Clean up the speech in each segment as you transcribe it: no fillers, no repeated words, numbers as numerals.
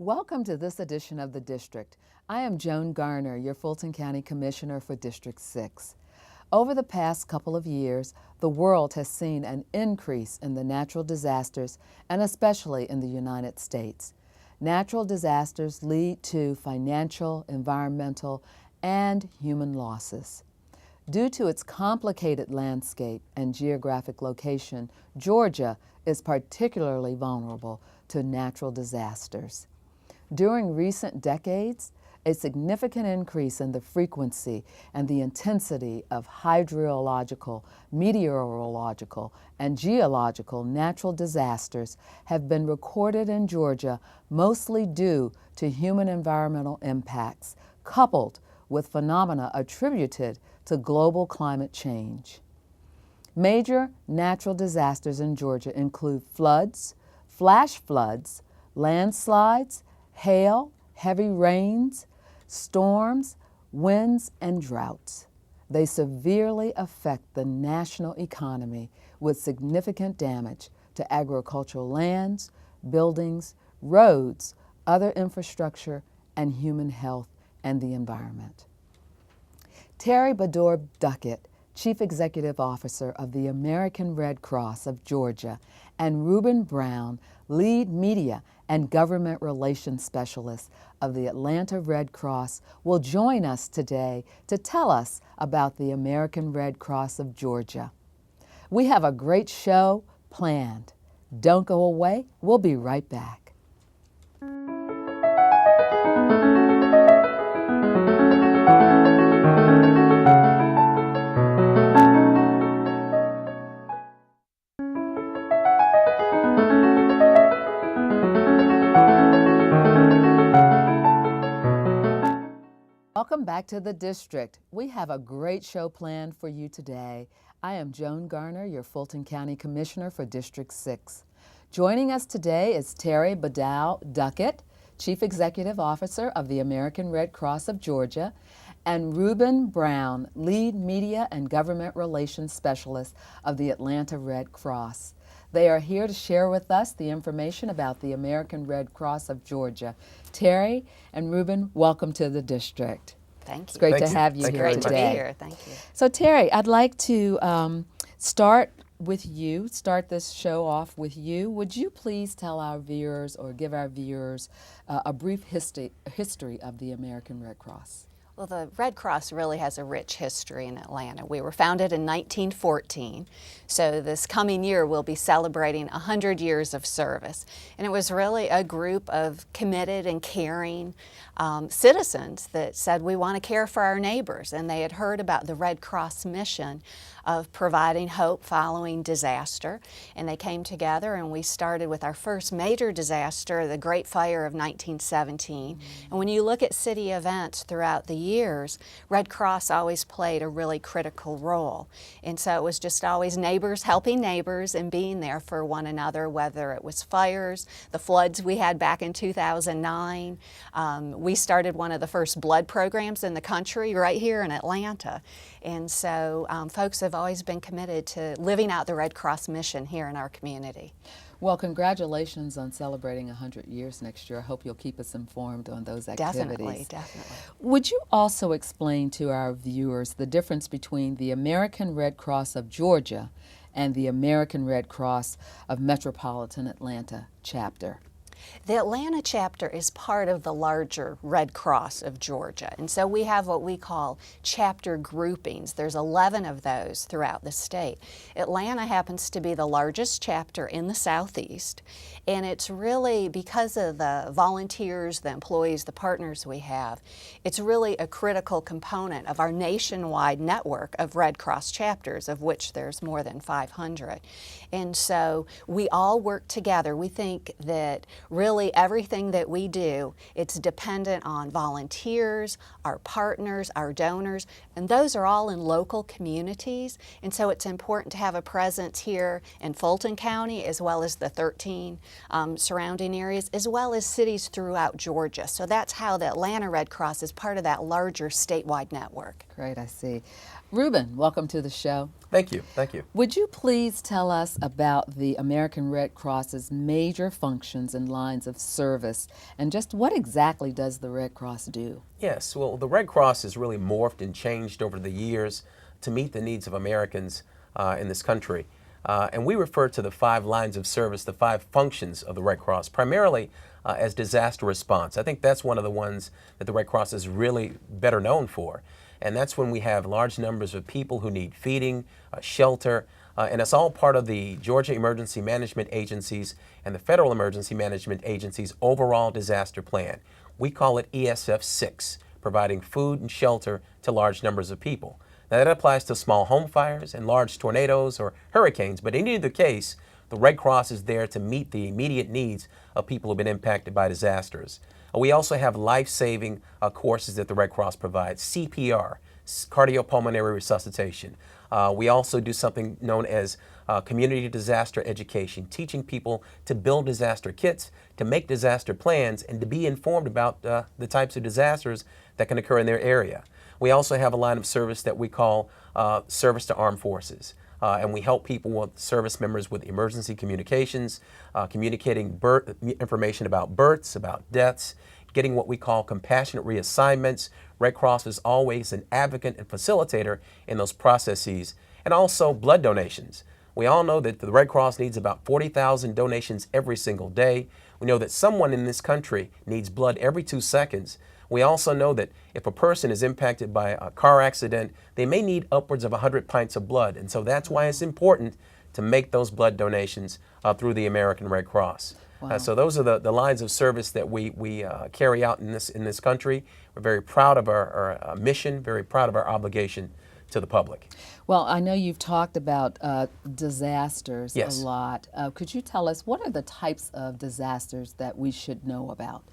Welcome to this edition of The District. I am Joan Garner, your Fulton County Commissioner for District 6. Over the past couple of years, the world has seen an increase in the natural disasters, and especially in the United States. Natural disasters lead to financial, environmental, and human losses. Due to its complicated landscape and geographic location, Georgia is particularly vulnerable to natural disasters. During recent decades, a significant increase in the frequency and the intensity of hydrological, meteorological, and geological natural disasters have been recorded in Georgia, mostly due to human environmental impacts, coupled with phenomena attributed to global climate change. Major natural disasters in Georgia include floods, flash floods, landslides, hail, heavy rains, storms, winds, and droughts. They severely affect the national economy with significant damage to agricultural lands, buildings, roads, other infrastructure, and human health and the environment. Terry Baddour Duckett, Chief Executive Officer of the American Red Cross of Georgia, and Reuben Brown, Lead Media and Government Relations Specialist of the Atlanta Red Cross, will join us today to tell us about the American Red Cross of Georgia. We have a great show planned. Don't go away. We'll be right back. Welcome back to the District. We have a great show planned for you today. I am Joan Garner, your Fulton County Commissioner for District 6. Joining us today is Terry Baddour Duckett, Chief Executive Officer of the American Red Cross of Georgia, and Reuben Brown, Lead Media and Government Relations Specialist of the Atlanta Red Cross. They are here to share with us the information about the American Red Cross of Georgia. Terry and Reuben, welcome to the District. Thank you. It's great to have you here today. Great to be here. Thank you. So Terry, I'd like to start this show off with you. Would you please tell our viewers or give our viewers a brief history of the American Red Cross? Well, the Red Cross really has a rich history in Atlanta. We were founded in 1914, so this coming year we'll be celebrating 100 years of service. And it was really a group of committed and caring citizens that said we want to care for our neighbors, and they had heard about the Red Cross mission of providing hope following disaster, and they came together and we started with our first major disaster, the Great Fire of 1917. And when you look at city events throughout the years, Red Cross always played a really critical role. And so it was just always neighbors helping neighbors and being there for one another, whether it was fires, the floods we had back in 2009. We started one of the first blood programs in the country right here in Atlanta. And so folks have always been committed to living out the Red Cross mission here in our community. Well, congratulations on celebrating 100 years next year. I hope you'll keep us informed on those activities. Definitely. Would you also explain to our viewers the difference between the American Red Cross of Georgia and the American Red Cross of Metropolitan Atlanta chapter? The Atlanta chapter is part of the larger Red Cross of Georgia, and so we have what we call chapter groupings. There's 11 of those throughout the state. Atlanta happens to be the largest chapter in the Southeast, and it's really because of the volunteers, the employees, the partners we have, it's really a critical component of our nationwide network of Red Cross chapters, of which there's more than 500. And so we all work together. We think that really everything that we do, it's dependent on volunteers, our partners, our donors, and those are all in local communities. And so it's important to have a presence here in Fulton County as well as the 13 surrounding areas, as well as cities throughout Georgia. So that's how the Atlanta Red Cross is part of that larger statewide network. Great, I see. Reuben, welcome to the show. Thank you. Thank you. Would you please tell us about the American Red Cross's major functions and lines of service, and just what exactly does the Red Cross do? Yes, well, the Red Cross has really morphed and changed over the years to meet the needs of Americans in this country. And we refer to the 5 lines of service, the 5 functions of the Red Cross, primarily as disaster response. I think that's one of the ones that the Red Cross is really better known for. And that's when we have large numbers of people who need feeding, shelter, and it's all part of the Georgia Emergency Management Agency's and the Federal Emergency Management Agency's overall disaster plan. We call it ESF 6, providing food and shelter to large numbers of people. Now that applies to small home fires and large tornadoes or hurricanes, but in either case, the Red Cross is there to meet the immediate needs of people who have been impacted by disasters. We also have life-saving courses that the Red Cross provides, CPR, cardiopulmonary resuscitation. We also do something known as community disaster education, teaching people to build disaster kits, to make disaster plans, and to be informed about the types of disasters that can occur in their area. We also have a line of service that we call Service to Armed Forces. And we help people with service members with emergency communications, communicating information about births, about deaths, getting what we call compassionate reassignments. Red Cross is always an advocate and facilitator in those processes, and also blood donations. We all know that the Red Cross needs about 40,000 donations every single day. We know that someone in this country needs blood every 2 seconds. We also know that if a person is impacted by a car accident, they may need upwards of 100 pints of blood. And so that's why it's important to make those blood donations through the American Red Cross. Wow. So those are the lines of service that we carry out in this country. We're very proud of our mission, very proud of our obligation to the public. Well, I know you've talked about disasters Yes. a lot. Could you tell us what are the types of disasters that we should know about?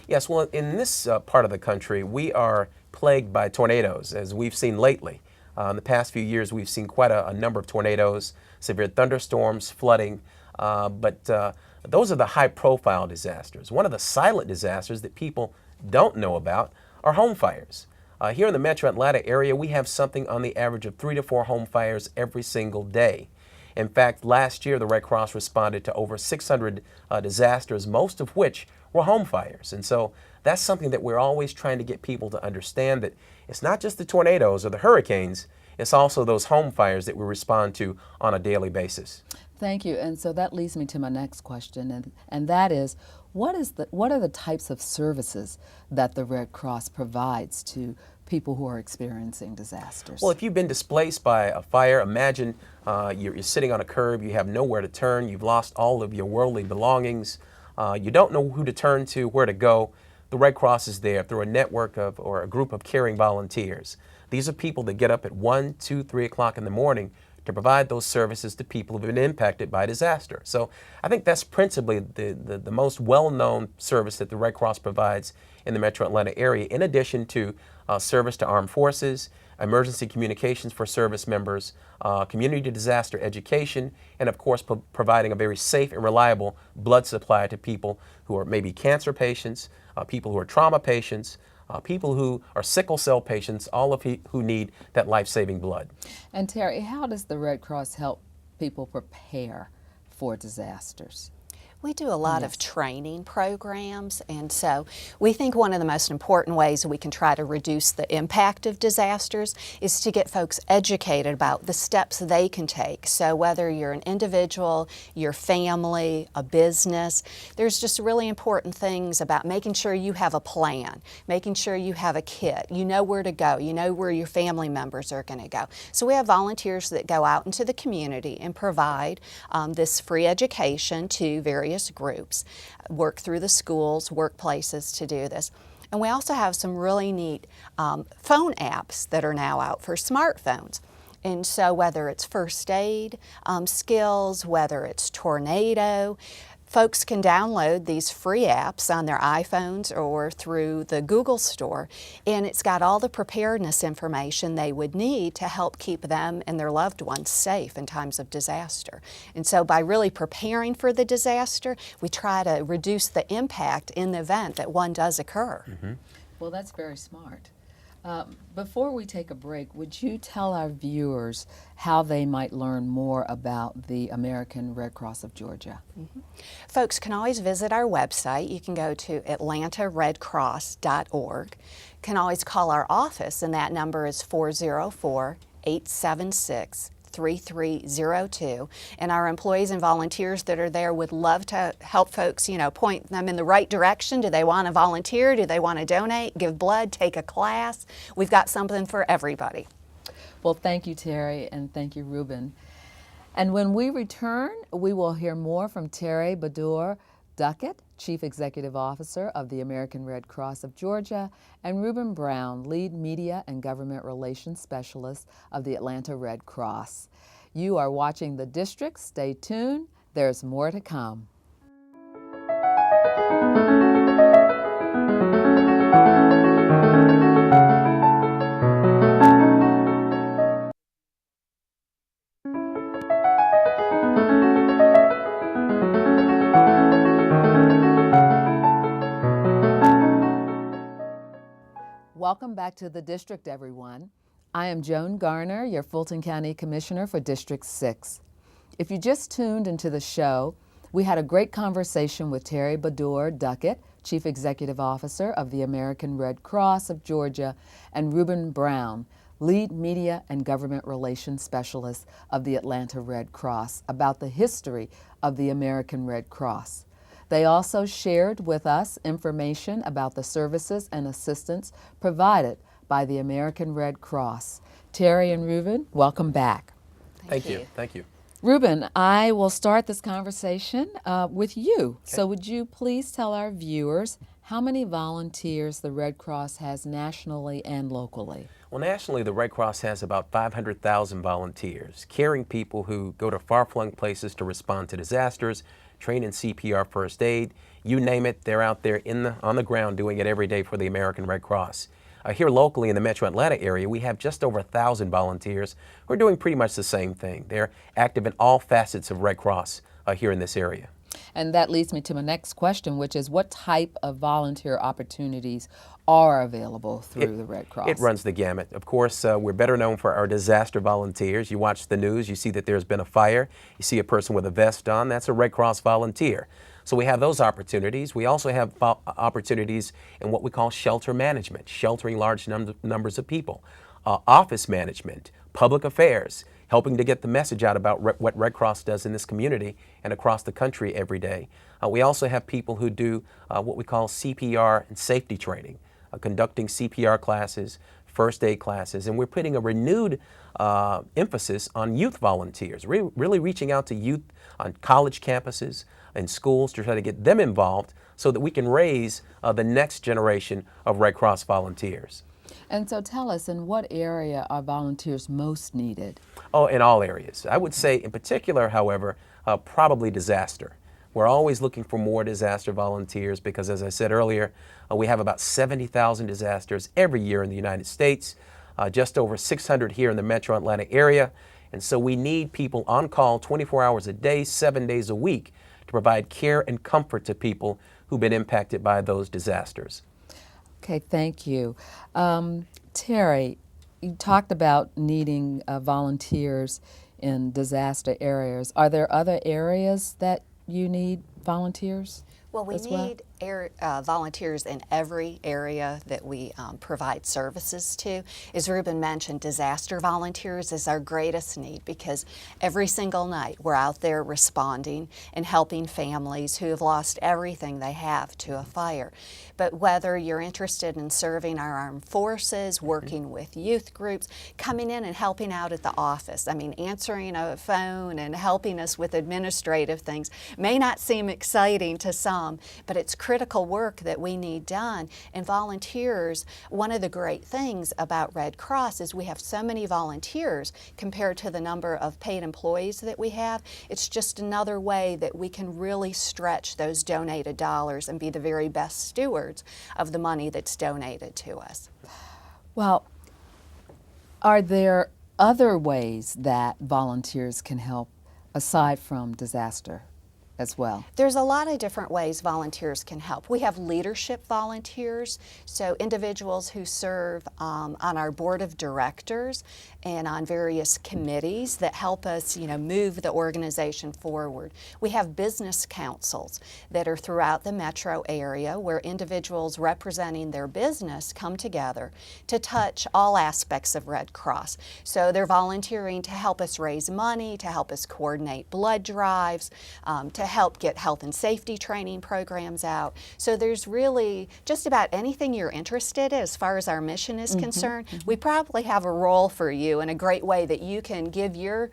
Yes, well, in this part of the country, we are plagued by tornadoes, as we've seen lately. In the past few years, we've seen quite a number of tornadoes, severe thunderstorms, flooding, but those are the high-profile disasters. One of the silent disasters that people don't know about are home fires. Here in the Metro Atlanta area, we have something on the average of 3 to 4 home fires every single day. In fact, last year, the Red Cross responded to over 600 disasters, most of which were home fires. And so that's something that we're always trying to get people to understand, that it's not just the tornadoes or the hurricanes, it's also those home fires that we respond to on a daily basis. Thank you. And so that leads me to my next question, and that is, what are the types of services that the Red Cross provides to people who are experiencing disasters? Well, if you've been displaced by a fire, imagine you're sitting on a curb, you have nowhere to turn, you've lost all of your worldly belongings, you don't know who to turn to, where to go. The Red Cross is there through a network of or a group of caring volunteers. These are people that get up at 1, 2, 3 o'clock in the morning to provide those services to people who have been impacted by disaster. So I think that's principally the most well-known service that the Red Cross provides in the Metro Atlanta area, in addition to service to armed forces, emergency communications for service members, community disaster education, and of course providing a very safe and reliable blood supply to people who are maybe cancer patients, people who are trauma patients, people who are sickle cell patients, all of who need that life-saving blood. And Terry, how does the Red Cross help people prepare for disasters? We do a lot of training programs, and so we think one of the most important ways we can try to reduce the impact of disasters is to get folks educated about the steps they can take. So whether you're an individual, your family, a business, there's just really important things about making sure you have a plan, making sure you have a kit, you know where to go, you know where your family members are going to go. So we have volunteers that go out into the community and provide this free education to various groups, work through the schools, workplaces to do this. And we also have some really neat phone apps that are now out for smartphones. And so whether it's first aid skills, whether it's tornado, folks can download these free apps on their iPhones or through the Google Store, and it's got all the preparedness information they would need to help keep them and their loved ones safe in times of disaster. And so by really preparing for the disaster, we try to reduce the impact in the event that one does occur. Mm-hmm. Well, that's very smart. Before we take a break, would you tell our viewers how they might learn more about the American Red Cross of Georgia? Folks can always visit our website. You can go to atlantaredcross.org. Can always call our office, and that number is 404-876-3302. And our employees and volunteers that are there would love to help folks, point them in the right direction. Do they want to volunteer? Do they want to donate, give blood, take a class? We've got something for everybody. Well, thank you, Terry, and thank you, Ruben. And when we return, we will hear more from Terry Badur Duckett, Chief Executive Officer of the American Red Cross of Georgia, and Ruben Brown, Lead Media and Government Relations Specialist of the Atlanta Red Cross. You are watching The District. Stay tuned. There's more to come. Welcome back to The District, everyone. I am Joan Garner, your Fulton County Commissioner for District 6. If you just tuned into the show, we had a great conversation with Terry Badur Duckett, Chief Executive Officer of the American Red Cross of Georgia, and Ruben Brown, Lead Media and Government Relations Specialist of the Atlanta Red Cross, about the history of the American Red Cross. They also shared with us information about the services and assistance provided by the American Red Cross. Terry and Ruben, welcome back. Thank you. Thank you. Ruben, I will start this conversation with you. Okay. So would you please tell our viewers how many volunteers the Red Cross has nationally and locally? Well, nationally, the Red Cross has about 500,000 volunteers, caring people who go to far-flung places to respond to disasters, train in CPR first aid, you name it, they're out there on the ground doing it every day for the American Red Cross. Here locally in the Metro Atlanta area, we have just over 1,000 volunteers who are doing pretty much the same thing. They're active in all facets of Red Cross here in this area. And that leads me to my next question, which is what type of volunteer opportunities are available through the Red Cross? It runs the gamut. Of course, we're better known for our disaster volunteers. You watch the news, you see that there's been a fire, you see a person with a vest on, that's a Red Cross volunteer. So we have those opportunities. We also have opportunities in what we call shelter management, sheltering large numbers of people, office management, public affairs, helping to get the message out about what Red Cross does in this community and across the country every day. We also have people who do what we call CPR and safety training, conducting CPR classes, first aid classes, and we're putting a renewed emphasis on youth volunteers, really reaching out to youth on college campuses and schools to try to get them involved so that we can raise the next generation of Red Cross volunteers. And so tell us, in what area are volunteers most needed? Oh, in all areas. I would say in particular, however, probably disaster. We're always looking for more disaster volunteers because, as I said earlier, we have about 70,000 disasters every year in the United States, just over 600 here in the Metro Atlanta area. And so we need people on call 24 hours a day, 7 days a week to provide care and comfort to people who've been impacted by those disasters. Okay, thank you. Terry, you talked about needing volunteers in disaster areas. Are there other areas that you need volunteers? Well, we need volunteers in every area that we provide services to. As Ruben mentioned, disaster volunteers is our greatest need because every single night we're out there responding and helping families who have lost everything they have to a fire. But whether you're interested in serving our armed forces, working with youth groups, coming in and helping out at the office, I mean, answering a phone and helping us with administrative things may not seem exciting to some, but it's critical work that we need done. And volunteers, one of the great things about Red Cross is we have so many volunteers compared to the number of paid employees that we have. It's just another way that we can really stretch those donated dollars and be the very best stewards of the money that's donated to us. Well, are there other ways that volunteers can help aside from disaster as well? There's a lot of different ways volunteers can help. We have leadership volunteers, so individuals who serve on our board of directors and on various committees that help us, move the organization forward. We have business councils that are throughout the metro area where individuals representing their business come together to touch all aspects of Red Cross. So they're volunteering to help us raise money, to help us coordinate blood drives, to help get health and safety training programs out. So there's really just about anything you're interested in as far as our mission is concerned. We probably have a role for you and a great way that you can give your,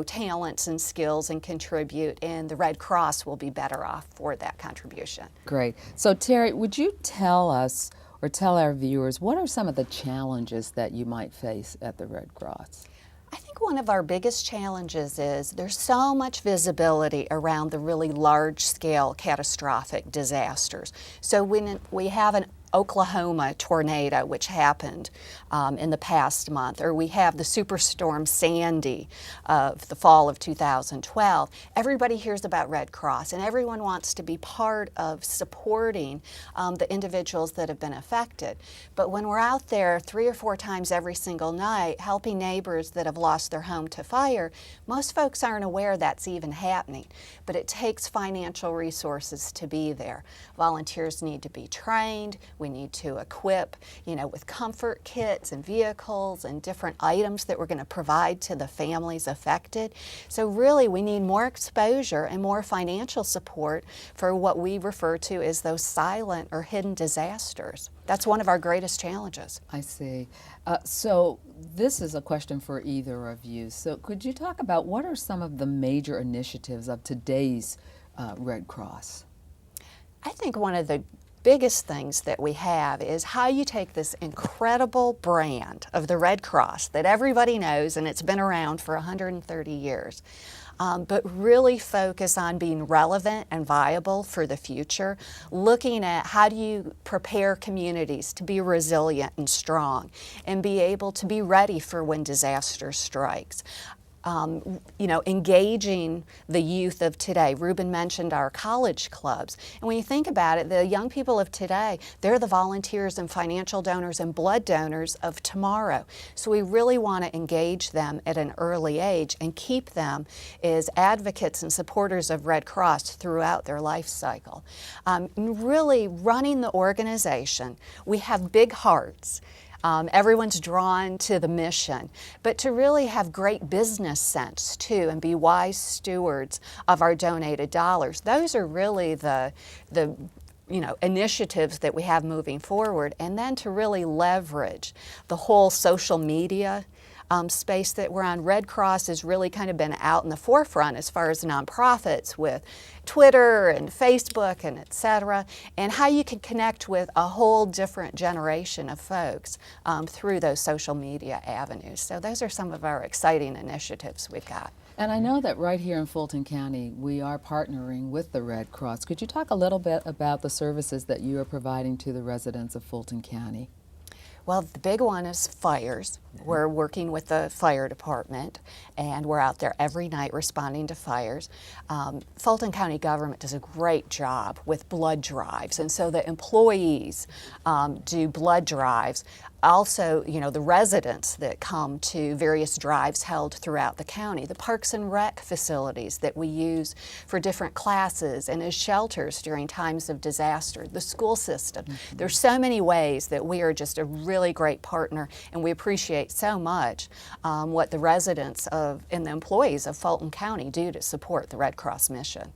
talents and skills and contribute, and the Red Cross will be better off for that contribution. Great. So Terry, would you tell us or tell our viewers what are some of the challenges that you might face at the Red Cross? I think one of our biggest challenges is there's so much visibility around the really large-scale catastrophic disasters. So when we have an Oklahoma tornado, which happened in the past month, or we have the Superstorm Sandy of the fall of 2012, everybody hears about Red Cross and everyone wants to be part of supporting the individuals that have been affected. But when we're out there 3 or 4 times every single night helping neighbors that have lost their home to fire, most folks aren't aware that's even happening. But it takes financial resources to be there. Volunteers need to be trained. We need to equip, with comfort kits and vehicles and different items that we're going to provide to the families affected. So really, we need more exposure and more financial support for what we refer to as those silent or hidden disasters. That's one of our greatest challenges. I see. So this is a question for either of you. So could you talk about what are some of the major initiatives of today's Red Cross? I think one of the biggest things that we have is how you take this incredible brand of the Red Cross that everybody knows and it's been around for 130 years, but really focus on being relevant and viable for the future, looking at how do you prepare communities to be resilient and strong and be able to be ready for when disaster strikes. Engaging the youth of today. Ruben mentioned our college clubs. And when you think about it, the young people of today, they're the volunteers and financial donors and blood donors of tomorrow. So we really want to engage them at an early age and keep them as advocates and supporters of Red Cross throughout their life cycle. Really running the organization, we have big hearts. Everyone's drawn to the mission, but to really have great business sense too and be wise stewards of our donated dollars. Those are really the initiatives that we have moving forward, and then to really leverage the whole social media space that we're on. Red Cross has really kind of been out in the forefront as far as nonprofits with Twitter and Facebook and et cetera, and how you can connect with a whole different generation of folks through those social media avenues. So those are some of our exciting initiatives we've got. And I know that right here in Fulton County, we are partnering with the Red Cross. Could you talk a little bit about the services that you are providing to the residents of Fulton County? Well, the big one is fires. We're working with the fire department, and we're out there every night responding to fires. Fulton County government does a great job with blood drives, and so the employees do blood drives. Also, the residents that come to various drives held throughout the county, the parks and rec facilities that we use for different classes and as shelters during times of disaster, the school system. There's so many ways that we are just a really great partner, and we appreciate so much what the residents and the employees of Fulton County do to support the Red Cross mission.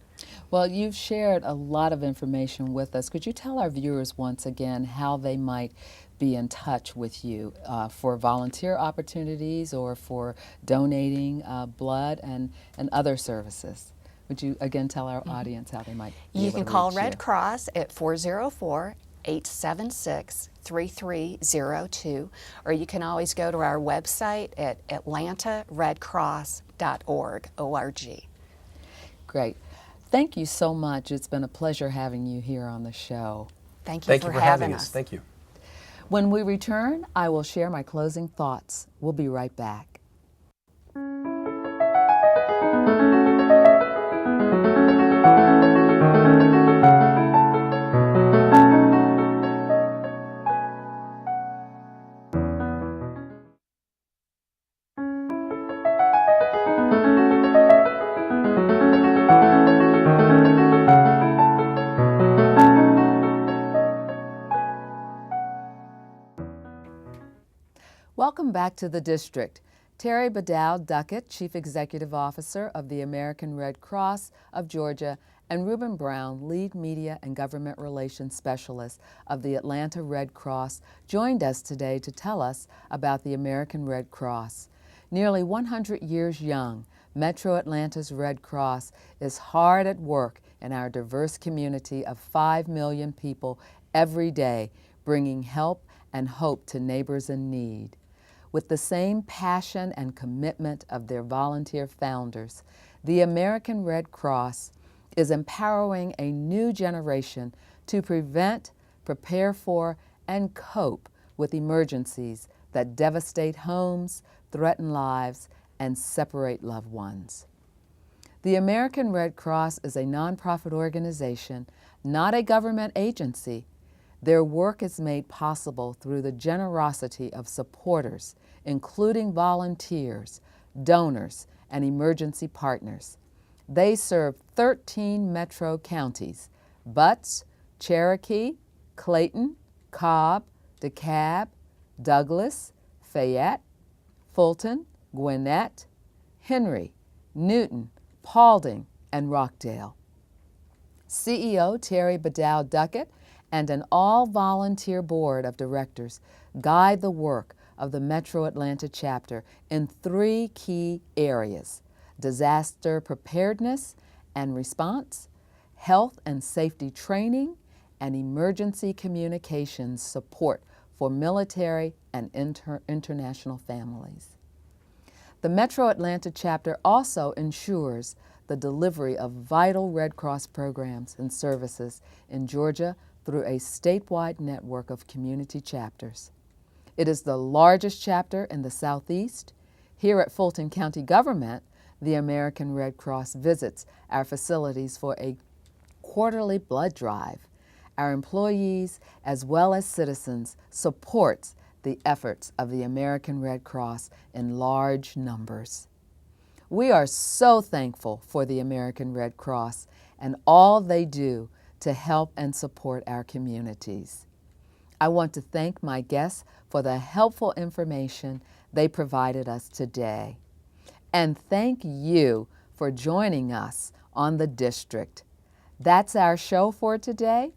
Well, you've shared a lot of information with us. Could you tell our viewers once again how they might be in touch with you for volunteer opportunities or for donating blood and other services? Would you again tell our audience how they might be You able can to call reach Red you? Cross at 404-876-3302, or you can always go to our website at atlantaredcross.org. O-R-G. Great. Thank you so much. It's been a pleasure having you here on the show. Thank you Thank for you for having having us. us. Thank you. When we return, I will share my closing thoughts. We'll be right back. Welcome back to the district. Terry Bedell Duckett, Chief Executive Officer of the American Red Cross of Georgia, and Reuben Brown, Lead Media and Government Relations Specialist of the Atlanta Red Cross, joined us today to tell us about the American Red Cross. Nearly 100 years young, Metro Atlanta's Red Cross is hard at work in our diverse community of 5 million people every day, bringing help and hope to neighbors in need. With the same passion and commitment of their volunteer founders, the American Red Cross is empowering a new generation to prevent, prepare for, and cope with emergencies that devastate homes, threaten lives, and separate loved ones. The American Red Cross is a nonprofit organization, not a government agency. Their work is made possible through the generosity of supporters, including volunteers, donors, and emergency partners. They serve 13 metro counties: Butts, Cherokee, Clayton, Cobb, DeKalb, Douglas, Fayette, Fulton, Gwinnett, Henry, Newton, Paulding, and Rockdale. CEO Terry Bedell Duckett and an all-volunteer board of directors guide the work of the Metro Atlanta chapter in 3 key areas: disaster preparedness and response, health and safety training, and emergency communications support for military and international families. The Metro Atlanta chapter also ensures the delivery of vital Red Cross programs and services in Georgia through a statewide network of community chapters. It is the largest chapter in the Southeast. Here at Fulton County Government, the American Red Cross visits our facilities for a quarterly blood drive. Our employees, as well as citizens, supports the efforts of the American Red Cross in large numbers. We are so thankful for the American Red Cross and all they do to help and support our communities. I want to thank my guests for the helpful information they provided us today. And thank you for joining us on The District. That's our show for today.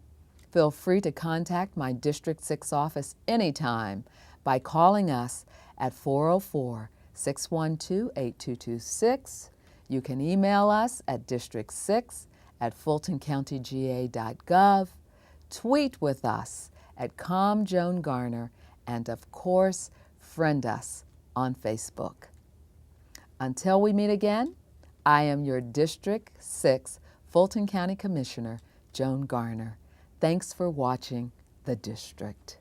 Feel free to contact my District 6 office anytime by calling us at 404-612-8226. You can email us at district6@fultoncountyga.gov, tweet with us at ComJoanGarner, and of course, friend us on Facebook. Until we meet again, I am your District 6 Fulton County Commissioner, Joan Garner. Thanks for watching The District.